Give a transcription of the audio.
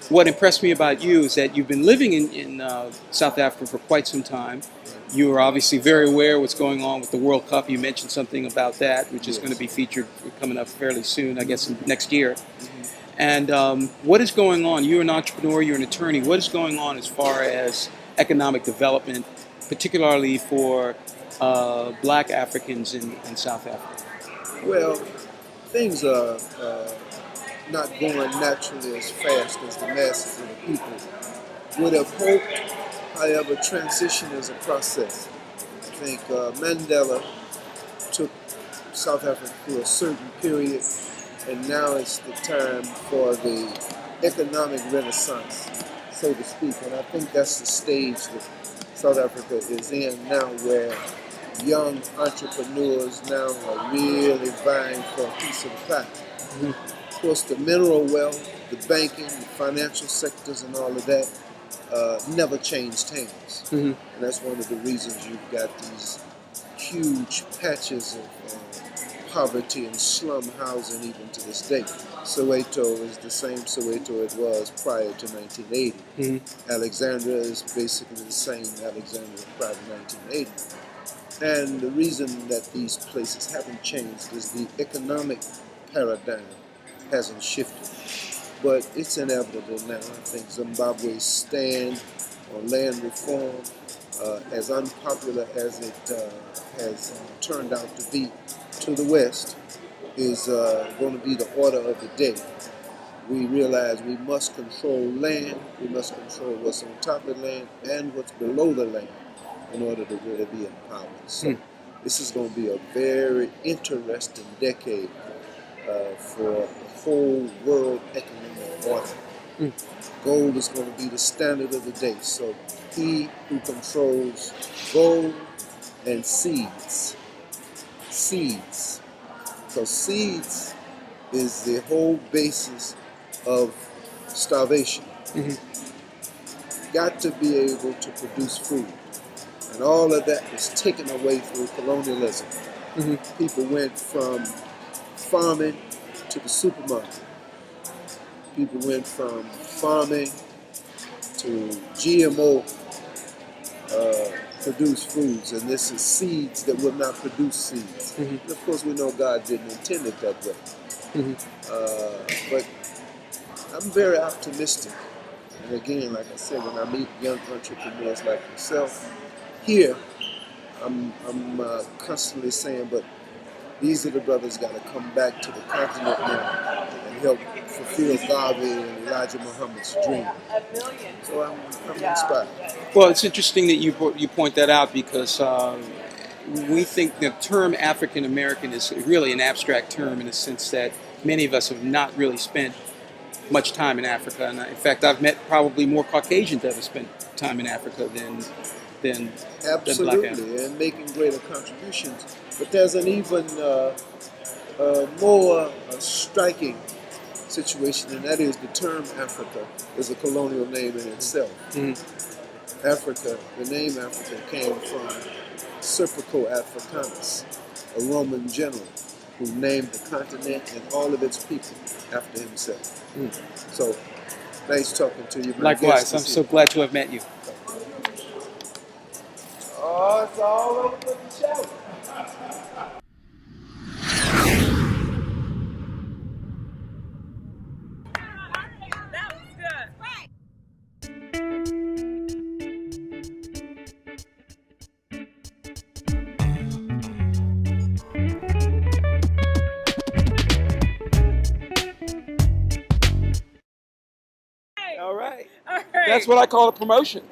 what impressed me about you is that you've been living in South Africa for quite some time. You are obviously very aware of what's going on with the World Cup. You mentioned something about that, which is going to Yes. be featured coming up fairly soon, I guess next year. Mhm. And what is going on? You're an entrepreneur, you're an attorney. What is going on as far as economic development, particularly for black Africans in South Africa? Well, things are not going naturally as fast as the masses of the people would have hoped. However, transition is a process. I think Mandela took South Africa through a certain period, and now it's the time for the economic renaissance, so to speak. And I think that's the stage that South Africa is in now, where young entrepreneurs now are really vying for a piece of the pie. Mhm. Of course, the mineral wealth, the banking, the financial sectors, and all of that never changed hands. Mhm. And that's one of the reasons you've got these huge patches of poverty and slum housing even to this day. Soweto is the same Soweto it was prior to 1980. Mhm. Alexandria is basically the same Alexandria prior to 1980. And the reason that these places haven't changed is the economic paradigm hasn't shifted. But it's inevitable now. I think Zimbabwe's stand on land reform, as unpopular as it has turned out to be to the West, is going to be the order of the day. We realize we must control land, we must control what's on top of the land and what's below the land in order to really be empowered. So this is going to be a very interesting decade for the whole world economic order. Mm. Gold is going to be the standard of the day. So he who controls gold and seeds, because seeds is the whole basis of starvation. Mhm. Got to be able to produce food. And all of that was taken away through colonialism. Mhm. People went from farming to the supermarket. People went from farming to GMO produced foods, and this is seeds that will not produce seeds. Mhm. And of course, we know God didn't intend it that way. Mhm. But I'm very optimistic. And again, like I said, when I meet young entrepreneurs like yourself here, I'm constantly saying, but these are the brothers got to come back to the continent now and help fulfill Garvey and Elijah Muhammad's dream. So I'm inspired. Well, it's interesting that you point that out because we think the term African American is really an abstract term in the sense that many of us have not really spent much time in Africa. And in fact, I've met probably more Caucasians that have spent time in Africa than Black Africans. Absolutely, and making greater contributions. But there's an even more striking situation, and that is the term Africa is a colonial name in itself. Mhm. Africa, the name Africa came from Serpico Africanus, a Roman general who named the continent and all of its people after himself. Mm. So, nice talking to you. My Likewise, guest I'm is so here. glad to have met you. Oh, it's all over the show. That was good. All right. All That's right. what I call a promotion.